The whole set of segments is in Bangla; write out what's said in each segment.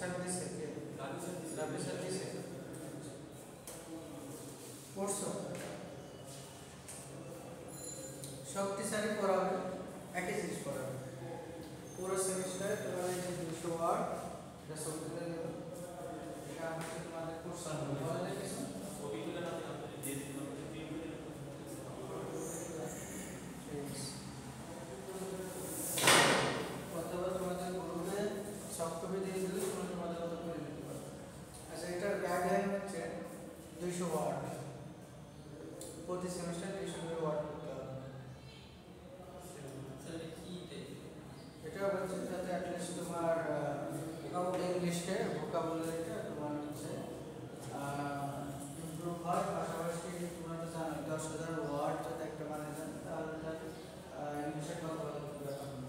স্যার দিছে কে রাবি স্যার দিছে পড়ছো সব টিচারই পড়াবে একই জিনিস পড়াবে পুরো সেমিস্টারে তোমার এই যে 200 ওয়ার্ড এটা সব দিলে নেবে এটা হচ্ছে তোমাদের কোর্স হবে বলে দেখেছো ছবিগুলো না দিয়ে দিতে হবে অথবা তোমাদের গ্রুপে সব কপি দিয়ে দিলে তোমরা তোমাদের মতো করে নিতে পারবে আচ্ছা এটার গাইডলাইন হচ্ছে 200 ওয়ার্ড প্রতি সেমিস্টার 200 ওয়ার্ড করতে হবে এটা হচ্ছে যাতে অ্যাটলিস্ট তোমার ইংলিশে ভোকাবুলারিটা তোমার হচ্ছে ইমপ্রুভ হয় পাশাপাশি তোমরা তো জানো 10,000 ওয়ার্ড যদি একটা বানাতে চান তাহলে ইংলিশে কথা বলা খুব ব্যাপার না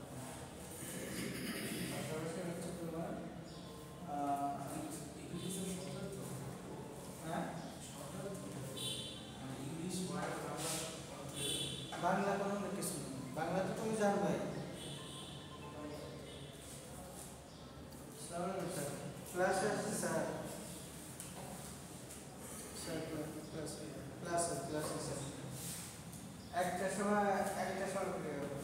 পাশাপাশি হচ্ছে তোমার ইংলিশ ওয়ার্ড বাংলা কোনো কিছু নেই বাংলা তো তুমি জানবে ক্লাসে আসছে স্যার স্যার ক্লাসে স্যার একটা সময় ফিরে যাবো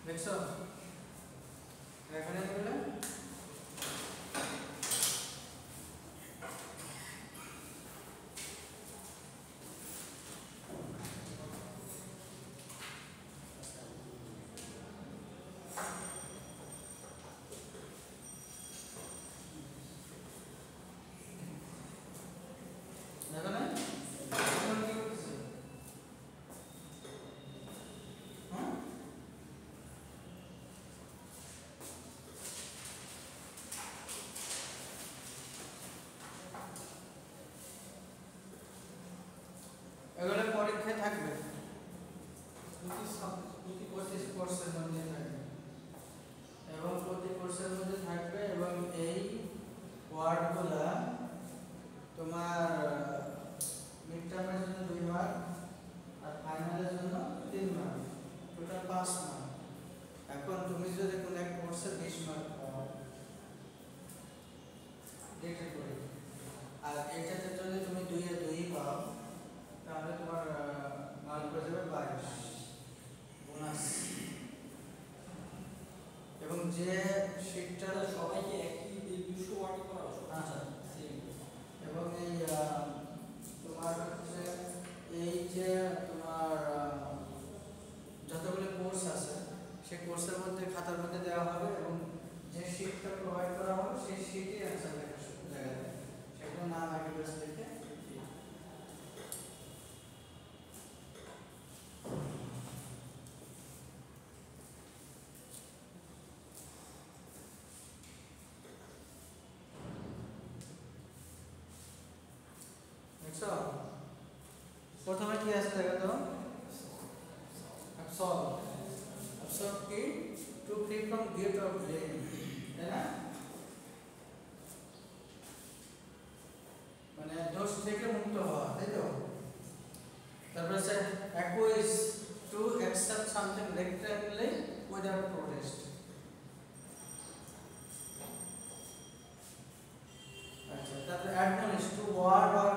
দেখছো এখানে বলে দেখো না কোর্সের মধ্যে থাকবে এবং এই ওয়ার্ডগুলা তোমার মিড টার্মের জন্য 2 মার্ক আর ফাইনালের জন্য 3 মার্ক, টোটাল 5 মার্ক। এখন তুমি যদি কোনো এক কোর্সে 20 মার্ক পাও ডেটের করে, আর এটাতে যদি তুমি 2 এ 2 পাও, তাহলে তোমার মার্ক হয়ে যাবে 22 বোনাস। এবং যে শিটটা সবাইকে একই 200 ওয়ার্ডে করা হবে। আচ্ছা এবং এই তোমার হচ্ছে এই যে তোমার যতগুলো কোর্স আছে সেই কোর্সের মধ্যে খাতার মধ্যে দেওয়া হবে এবং যে শিটটা প্রোভাইড করা হবে সেই শিটে অ্যানসার লেখা যাবে, সেটা নাম অ্যাড্রেস লিখে দেখছো। প্রথমে কি আসছে দেখো তো, অ্যাবসর্ব। অ্যাবসর্ব কি? To free from guilt or blame, তাই না? মানে দোষ থেকে মুক্ত হওয়া, তাই তো? তারপরে আছে acquiesce, to accept something reluctantly without protest. আচ্ছা, তারপরে admonish, to warn or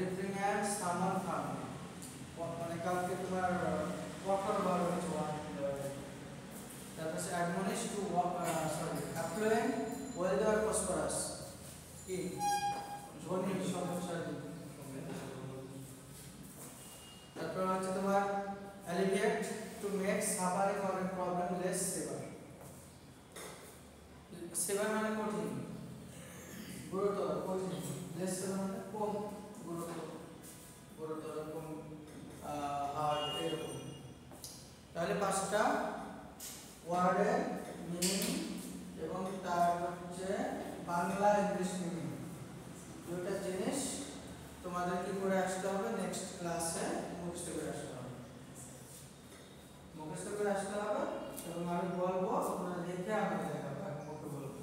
reprimand someone firmly, মানে কাউকে তোমার কঠোরভাবে ওয়ার্ন দেওয়া যায়। তারপরে আছে admonish, to affluent, wealthy or prosperous, কি ধনী সমস্যায়। তারপর হচ্ছে তোমার alleviate, to make suffering or a problem less severe. Severe মানে কঠিন, গুরুতর, কঠিন, লেস সিভিয়ার মানে কম গুরুতর, গুরুতর কম হার্ড, এরকম। তাহলে 5টা ওয়ার্ডের মিনিং এবং তার হচ্ছে বাংলা ইংলিশ মিনিং, দুটো জিনিস তোমাদের কি করে আসতে হবে, নেক্সট ক্লাসে মুখস্থ করে আসতে হবে। মুখস্থ করে আসতে হবে এবং আমি বলবো, তোমরা দেখে আমাকে দেখাবো, আমি মুখে বলবো,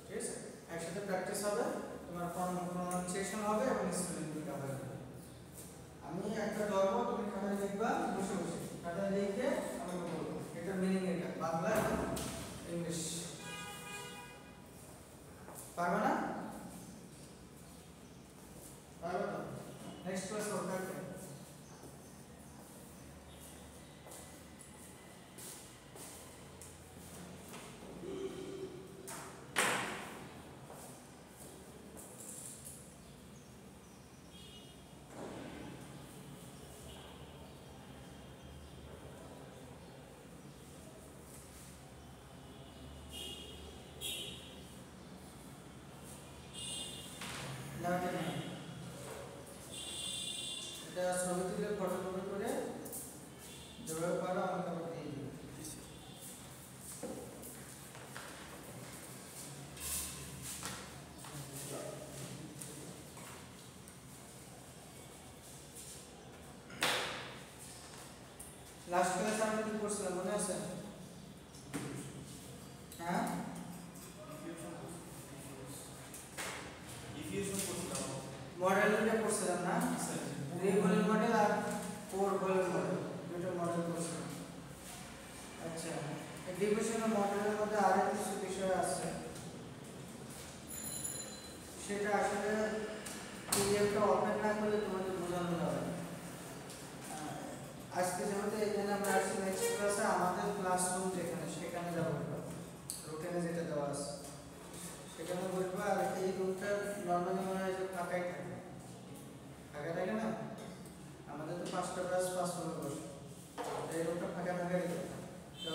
ঠিক আছে? একসাথে প্র্যাকটিস হবে, তোমার প্রনাউন্সিয়েশন হবে এবং স্পেলিং লেখা হবে। আমি একটা ধরবো, তুমি খাতায় লিখবা বসে বসে, খাতায় লিখে আমাকে বলবো এটার মিনিং এটা, বাংলা ইংলিশ। পারবে না? পারবে তো? নেক্সট ক্লাস থাকবে। এটা ছবি তুলে ফটোকপি করে যেভাবে পারো আমাকে আবার দিয়ে দিও। লাস্ট ক্লাসে আমরা কি করছিলাম মনে আছে? হ্যাঁ, মডেল দুটো করছিলাম না, রিভলিউশন মডেল আর ফোর ভলিউম মডেল, দুটো মডেল করছিলাম। আচ্ছা, এই ডিভিশনাল মডেলের মধ্যে আরো কিছু বিষয় আছে, সেটা আসলে পিডিএফটা ওপেন না করলে তোমাদের বোঝানো যাবে না। আজকে যেহেতু এখানে আমরা আসছি, নেক্সট ক্লাসে আমাদের ক্লাসরুম যেখানে, সেখানে যাবো, রুটিনে যেটা দেওয়া আছে সেখানে বসবো। আর এই রুমটা নর্মালি মনে হয় যে ফাঁকাই থাকে, ফাঁকা থাকে না? আমাদের তো 5টা ক্লাস 5 রুমে বসে, এই রুমটা ফাঁকা ফাঁকা রেখে, তো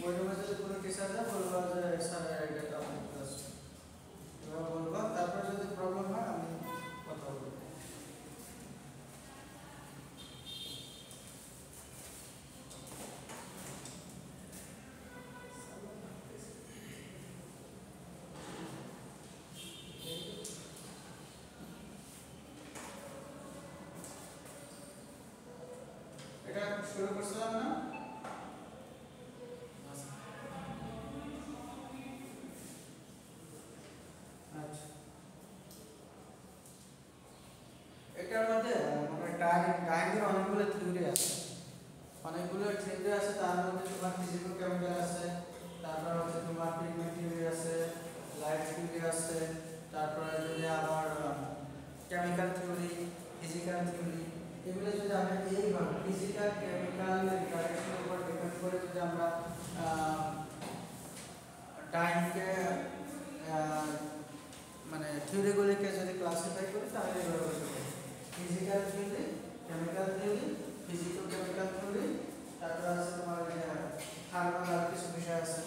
ওই রুমে যদি কোনো টিচার যায় বলবো যে স্যার এটা আমাদের ক্লাস, এবার বলবো। তারপর যদি প্রবলেম হয় আমি কথা বলবো। এটা শুরু করছিলাম না? ডাইনকে মানে থিওরিগুলিকে যদি ক্লাসিফাই করি তাহলে এভাবে হতে পারে physical theory, chemical theory, physical chemical theory, তারপর আছে তোমার থার্মাল আর কিছু বিষয় আছে।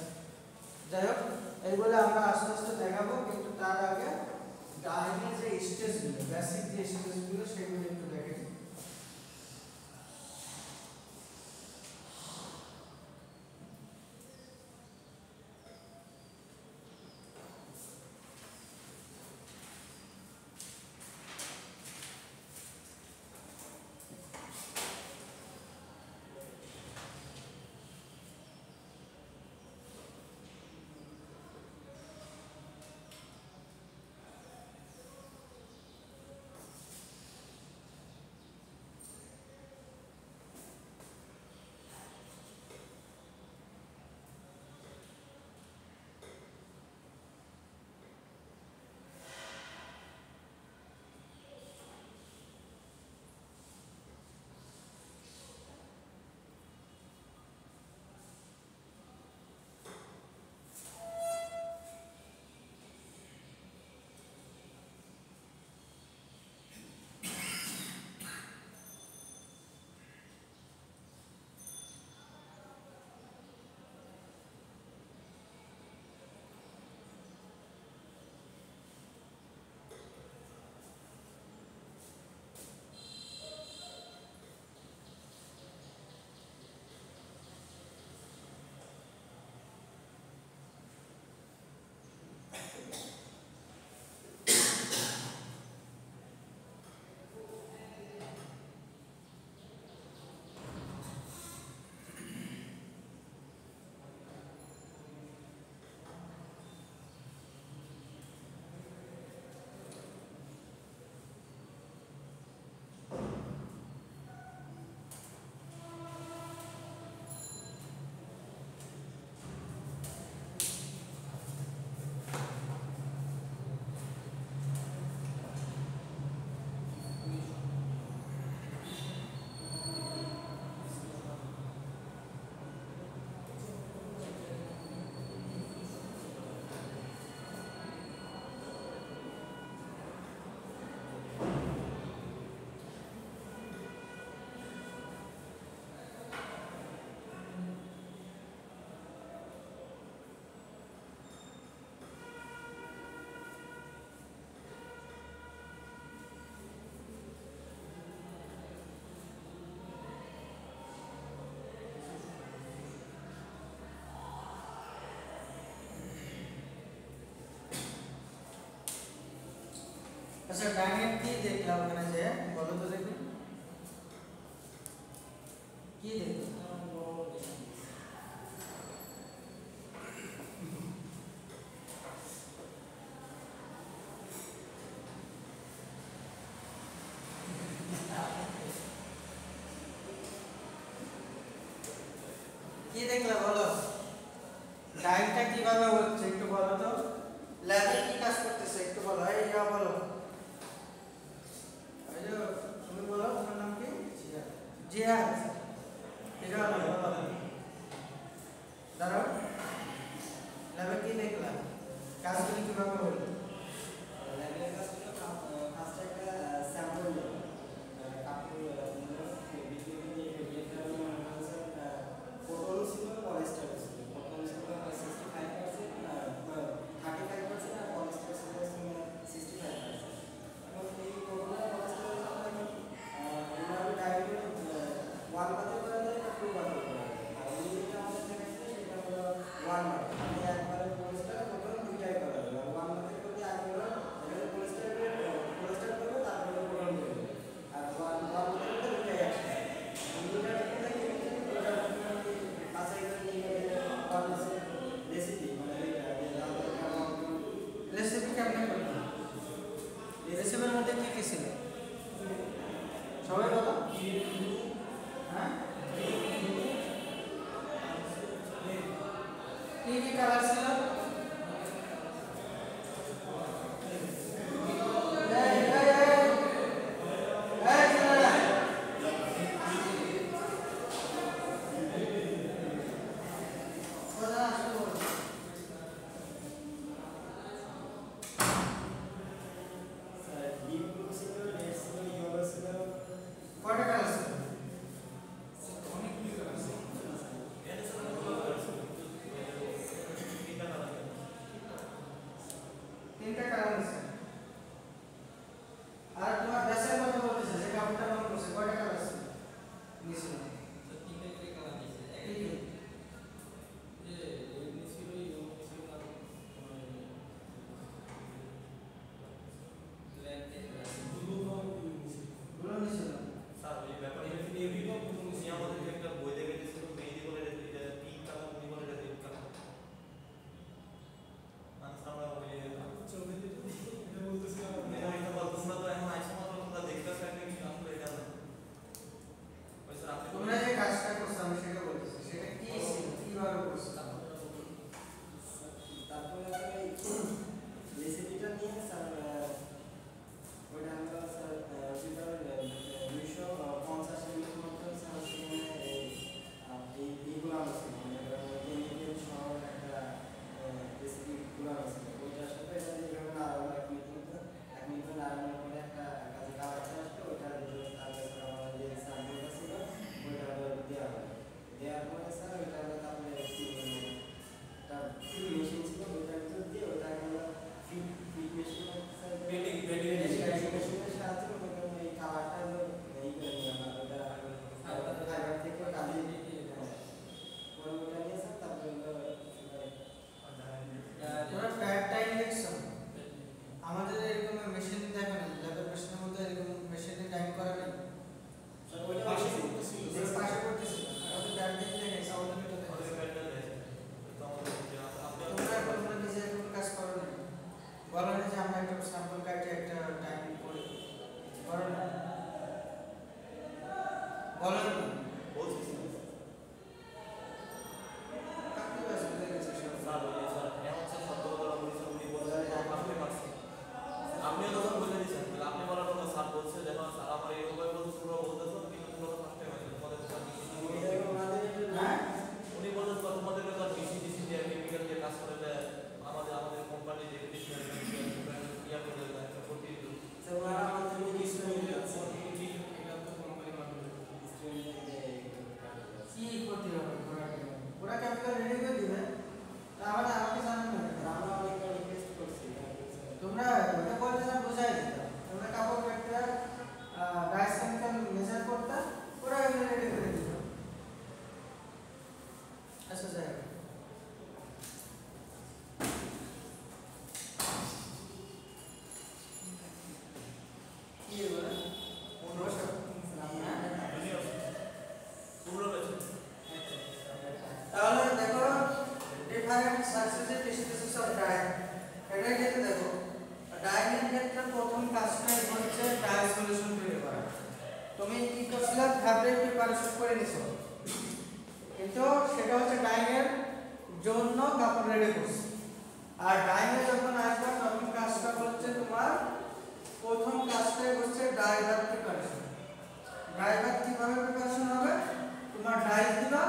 যাই হোক এইগুলো আমরা আস্তে আস্তে দেখাবো, কিন্তু তার আগে ডাইনের যে স্টেজগুলো, বেসিক যে স্টেজগুলো সেগুলো একটু দেখে নিই। আচ্ছা ডাইনের কি দেখলাম ওখানে যে বলো তো দেখি কি দেখলাম? কি দেখলা বলো? ডাইনটা কিভাবে হচ্ছে একটু বলো তো। ল্যাবে কি কাজ করতেছে একটু বলো। এই যাও বলো। এই যে তুমি বলো তোমার নাম কি? জিহাদ। জিহাদ। এটা বলো। দাঁড়াও। ল্যাবে কি দেখলা? কাজগুলি কিভাবে হলো? ল্যাবের কাজ হলো ফার্স্ট একটা স্যাম্পল নিল কাপড় বিক্রি নিয়ে কটন ছিল পলিস্টার ছিল। কটন ছিল 65% আর 35% আর পলিস্টার ছিল 65%। এবং এই কটন আর পলিস্টার আমরা ডাইরেক্ট ওয়ান পাতে করা যায় বা টু পাতে করা যায়। আর এই যেটা আমাদের দেখাচ্ছে সেটা হলো ওয়ান পাতে, মানে একবারে পলিস্টার কটন দুইটাই করা যাবে। আর ওয়ান পাতে করলে আগে এখানে পলিস্টার করবে তারপরে কটন করবে, আর ওয়ান পাতে করলে দুইটাই একসাথে। দুইটা দেখে দেখে ওটা বাছাই করে নিয়ে গেলে ওয়ান পাতে রেসিপি মানে রেসিপি কেমন করলাম? রেসিপির মধ্যে কি কি ছিল সবাই বলো। হ্যাঁ কি কি কালার ছিল? Diagram successive stages of diagram এটা ক্ষেত্রে দেখো ডায়াগ্রাম ক্ষেত্রে প্রথম কাজটাই হচ্ছে ডায়াগ্রাম সলিউশন তৈরি করা। তুমি কি করছিলে ফ্যাব্রিক প্রিপারেশন করে নিছো, কিন্তু সেটা হচ্ছে ডায়াগ্রাম জন্য কাপড় রেডি করছো। আর ডায়াগ্রাম যখন আসবে তখন কাজটা হচ্ছে তোমার প্রথম কাজটাই হচ্ছে ডায়াগ্রাম প্রিপারেশন। ডায়াগ্রাম কিভাবে প্রিপারেশন হবে, তোমার ডাইস দিবা,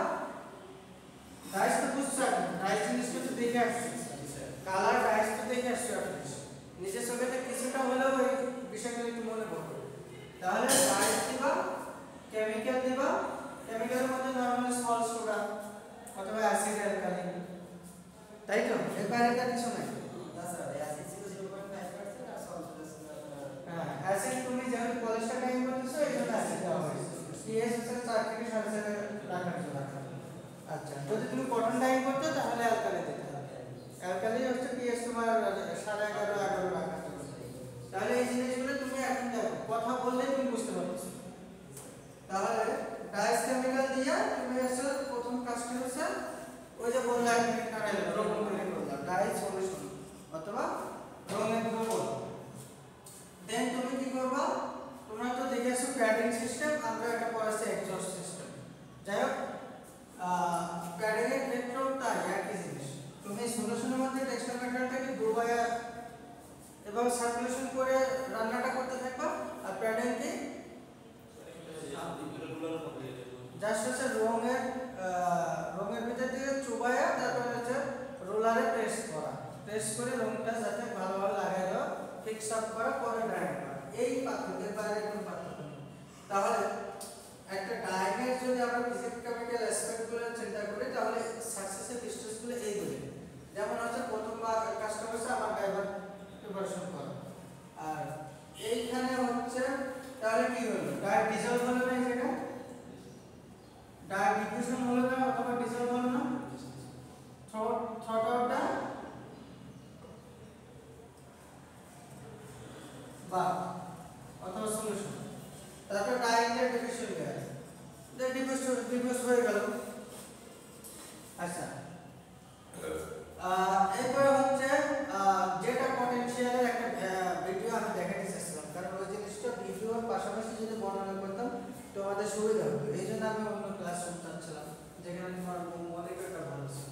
ডাইস তো বুঝছো, ডাইস জিনিসটা তো দেখে আসছো, কালার ডাইস তো দেখে আসছো নিজের চোখে কিছুটা হলেও ওই বিষয়গুলো একটু মনে পড়বে। তাহলে ডাইস দিবা, কেমিক্যাল দিবা, কেমিক্যালের মধ্যে নরমালি সল্ট সোডা অথবা অ্যাসিড অ্যালকালি, তাই তো এর বাইরে তার কিছু নাই। না স্যার অ্যাসিড ছিল 0.5% আর সল্ট ছিল হ্যাঁ অ্যাসিড তুমি যেহেতু পলিশটা টাইম করতেছো এই জন্য অ্যাসিড দেওয়া হয়েছে, পিএইচ হচ্ছে 4 থেকে 7.5 রাখার জন্য। আচ্ছা যদি তুমি কটন ডাইং করতে তাহলে অ্যালকালি দিতে হবে, অ্যালকালি হচ্ছে পিএইচ তোমার 11.5 11 রাখার জন্য। তাহলে এই জিনিসগুলো তুমি এখন দেখো কথা বললে তুমি বুঝতে পারছো। তাহলে ডাইস কেমিক্যাল দিয়ে তুমি হচ্ছে প্রথম কাজটা হচ্ছে ওই যে বললাম দ্রবণ তৈরি করলাম ডাইস সলিউশন অথবা রঙের দ্রবণ। দেন তুমি কি করবা, তোমরা তো দেখেছো প্যাডিং সিস্টেম, আমরা এটা পড়াচ্ছি এক্সজস্ট সিস্টেম। যাই হোক প্যাডিং এর ক্ষেত্রেও তাই একই জিনিস, তুমি সলিউশনের মধ্যে টেক্সচার ম্যাটেরিয়ালটাকে ডুবায়া এবং সার্কুলেশন করে রান্নাটা করতে থাকবা। আর প্যাডিং কি জাস্ট হচ্ছে রঙের ভিতর দিয়ে চুবায়া তারপরে হচ্ছে রোলারে প্রেস করা, প্রেস করে রংটা যাতে ভালোভাবে লাগাই দেওয়া, ফিক্স আপ করা, পরে ড্রাইং করা, এই পার্থক্যের বাইরে কোনো পার্থক্য নেই। তাহলে একটা ডায়াগ্রাম যদি আমরা ফিজিক্যাল কেমিক্যাল অ্যাসপেক্টগুলো চিন্তা করি তাহলে সাকসেসিভ স্টেজগুলো এইগুলো, যেমন হচ্ছে প্রথম কাজটা হচ্ছে আমার ডাইভার প্রিপারেশন করা। আর এইখানে হচ্ছে তাহলে কি হলো, ডাই ডিজলভ হলো না, এই জায়গা ডাই ডিফিউশন হলো না অথবা ডিজলভ হলো না, থ্রট আউটটা বা অথবা সলিউশন, তারপর ডাইরেক্ট ডিফিউশন গ্যাস ডিফিউজ হয়ে গেল। আচ্ছা এরপরে হচ্ছে যেটা পটেনশিয়ালের একটা ভিডিও আমি দেখাতে চাচ্ছিলাম, কারণ ওই জিনিসটা ভিডিওর পাশাপাশি যদি বর্ণনা করতাম তো আমাদের সুবিধা হতো, এই জন্য আমি অন্য ক্লাস শুনতাম যেখানে তোমার মনিটরটা ভালো ছিল।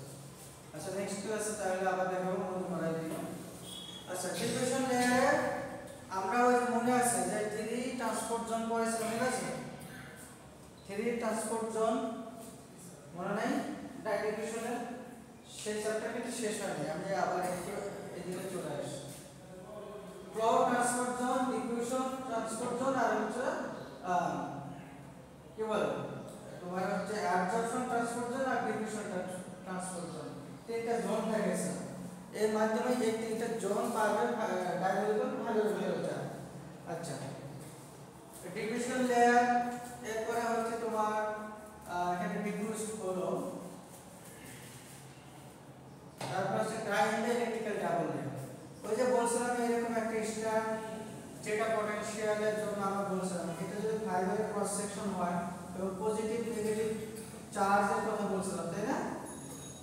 আচ্ছা নেক্সট ক্লাসে তাহলে আবার দেখাবো মনে করাই দিই। আচ্ছা ডিফিউশন লেয়ারে আমরা ওই মনে আছে যে 3 ট্রান্সপোর্ট জোন পড়েছে, মনে আছে 3 ট্রান্সপোর্ট জোন মনে নাই ডাইডিফিউশনের, সেই চ্যাপ্টার কিন্তু শেষ হয়নি, আমি আবার একটু এদিকে চলে আসি। Flow transport zone, diffusion transport zone আর হচ্ছে কি বলে তোমার হচ্ছে অ্যাবজর্পশন ট্রান্সপোর্ট জোন আর ডিফিউশন ট্রান্সপোর্ট জোন, তিনটা জোন থাকেছে। এর মাধ্যমে এই তিনটা জোন পাবে ডাইভারজেবল ভালো হয়ে যায়। আচ্ছা ডিফিউশন লেয়ার, এরপরে হচ্ছে তোমার এখানে ডিফিউজ হলো, তারপর হচ্ছে ড্রাই ইলেকট্রিক্যাল ডাবল লেয়ার। ওই যে বলছিলাম এরকম একটা স্টার যেটা পটেনশিয়ালের জন্য আমরা বলছিলাম এটা যদি ফাইবারের ক্রস সেকশন হয় এবং পজিটিভ নেগেটিভ চার্জের কথা বলছিলাম, তাই না?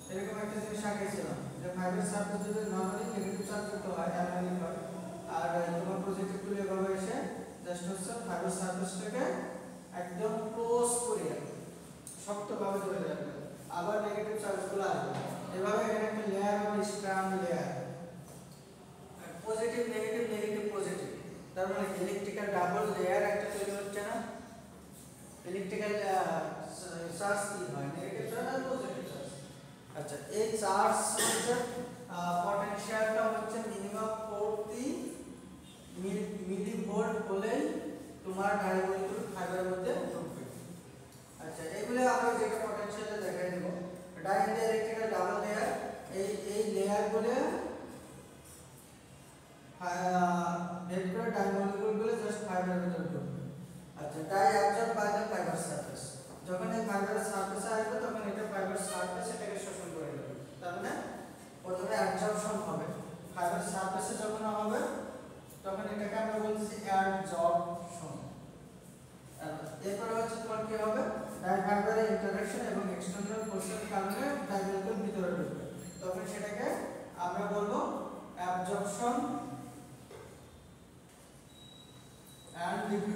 এরকম একটা জিনিস আঁকেছিলাম যে ফাইবার সারফেস যদি নরমালি নেগেটিভ চার্জ যুক্ত হয় অ্যালুমিনিয়াম হয়, আর তোমার পজিটিভ গুলো এভাবে এসে জাস্ট হচ্ছে ফাইবার সারফেসটাকে একদম ক্লোজ করে শক্তভাবে ধরে রাখবে, আবার নেগেটিভ চার্জগুলো আসবে, এভাবে এখানে একটা লেয়ার হবে strand layer, positive negative negative positive, তার মানে ইলেকট্রিক্যাল ডাবল লেয়ার একটা তৈরি হচ্ছে না। ইলেকট্রিক্যাল চার্জ কি হয়, নেগেটিভ চার্জ আর পজিটিভ চার্জ। আচ্ছা এই চার্জ হচ্ছে পটেনশিয়ালটা হচ্ছে মিনিমাম 40 মিলিভোল্ট হলেই তোমার ডাইমোলিকুল ফাইবারের মধ্যে ঢুকবে। আচ্ছা এগুলো আমরা যেটা পটেনশিয়ালে দেখাই দেব, ডাইইলেকট্রিক্যাল ডাবল লেয়ার, এই লেয়ারগুলো ভেদ করে ডাইমোলিকুলগুলো জাস্ট ফাইবারের ভিতরে ঢুকবে। আচ্ছা dye absorb by the fibre surface, যখন এই ফাইবারের সারফেসে আসবে তখন এটা ফাইবার সারফেস এটাকে শোষণ করে নেবে, তার মানে প্রথমে অ্যাবজর্পশন হবে, ফাইবার সারফেসে যখন হবে তখন এটাকে আমরা বলছি অ্যাবজর্পশন। এরপরে হচ্ছে তোমার কি হবে, ডাই ফাইবারের ইন্টারঅ্যাকশন এবং এক্সটারনাল ফোর্সের কারণে ডাইমোলিকুল ভিতরে ঢুকবে, তখন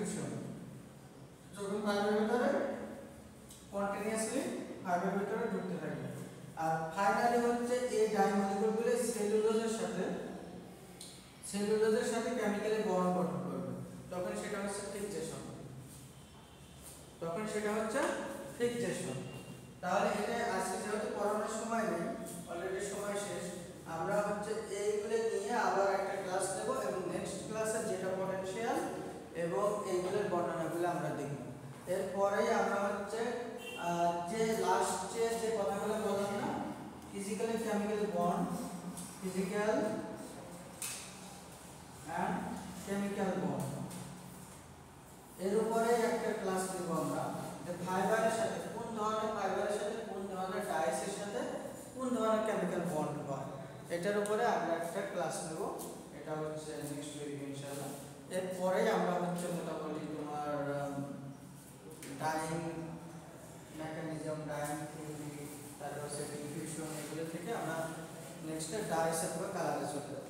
ডিফিউশন, যখন পাইপের ভিতরে কন্টিনিউয়াসলি পাইপের ভিতরে ঢুকতে থাকে। আর ফাইনালি হচ্ছে এই ডাইমলিকুলগুলো সেলুলোজের সাথে কেমিক্যালি বন্ড গঠন করবে, তখন সেটা হচ্ছে ফিক্সেশন। তাহলে এটা আজকে যেহেতু পড়ানোর সময় নেই, অলরেডি সময় শেষ, আমরা হচ্ছে এইগুলো নিয়ে আবার একটা ক্লাস নেব এবং নেক্সট ক্লাসে যেটা পটেনশিয়াল এবং এইগুলোর বর্ণনাগুলো আমরা দেখব। এরপরেই আমরা হচ্ছে যে লাস্টে যে কথাগুলো বললাম না, physical and chemical bond, physical and chemical bond, এর উপরে একটা ক্লাস নেব আমরা, যে ফাইবারের সাথে কোন ধরনের ফাইবারের সাথে কোন ধরনের ডাইসের সাথে কোন ধরনের কেমিক্যাল বন্ড হয়, এটার উপরে আমরা একটা ক্লাস নেব। এটা হচ্ছে নেক্সট উইক ইনশাআল্লাহ। এরপরে আমরা হচ্ছে মোটামুটি তোমার ডাইং মেকানিজম, ডাইং থিওরি, তারপর হচ্ছে ডিফিউশন, এগুলো থেকে আমরা নেক্সট ডাইস অথবা কালারে চলে যাব।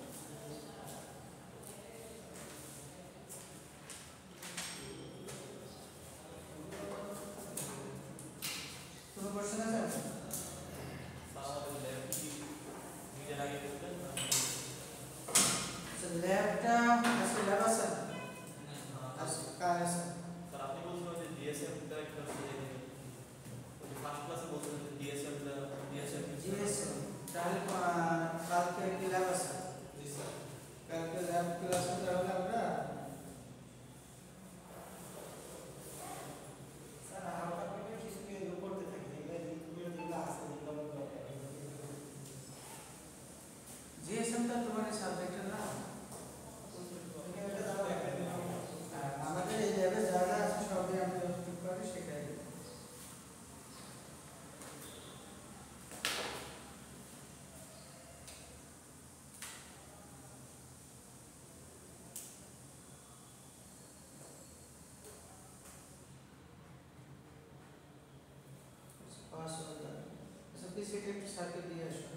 কোনো কোশ্চেন আছে? ল্যাবটা আজকে ল্যাব আছে? আজকে কাজ আছে। স্যার আপনি বলছিলেন যে ডিএসএমটা একটা ফার্স্ট ক্লাসে বলছিলেন যে ডিএসএম তাহলে কালকে কি ল্যাব আছে? জি স্যার। কালকে ল্যাব ক্লাসে তাহলে আমরা স্যার হালকা করে কিছু করতে থাকি, যেগুলো আছে যেগুলো আমার দরকার। জিএসএমটা তোমার সাবজেক্টের না? আমাদের এই ল্যাবে যা যা আছে সবই আমি প্রস্তুত করে শেখাই দিই। পাস হয়ে যাবে। আচ্ছা, পিসিটা একটু সাথে দিয়ে আসো।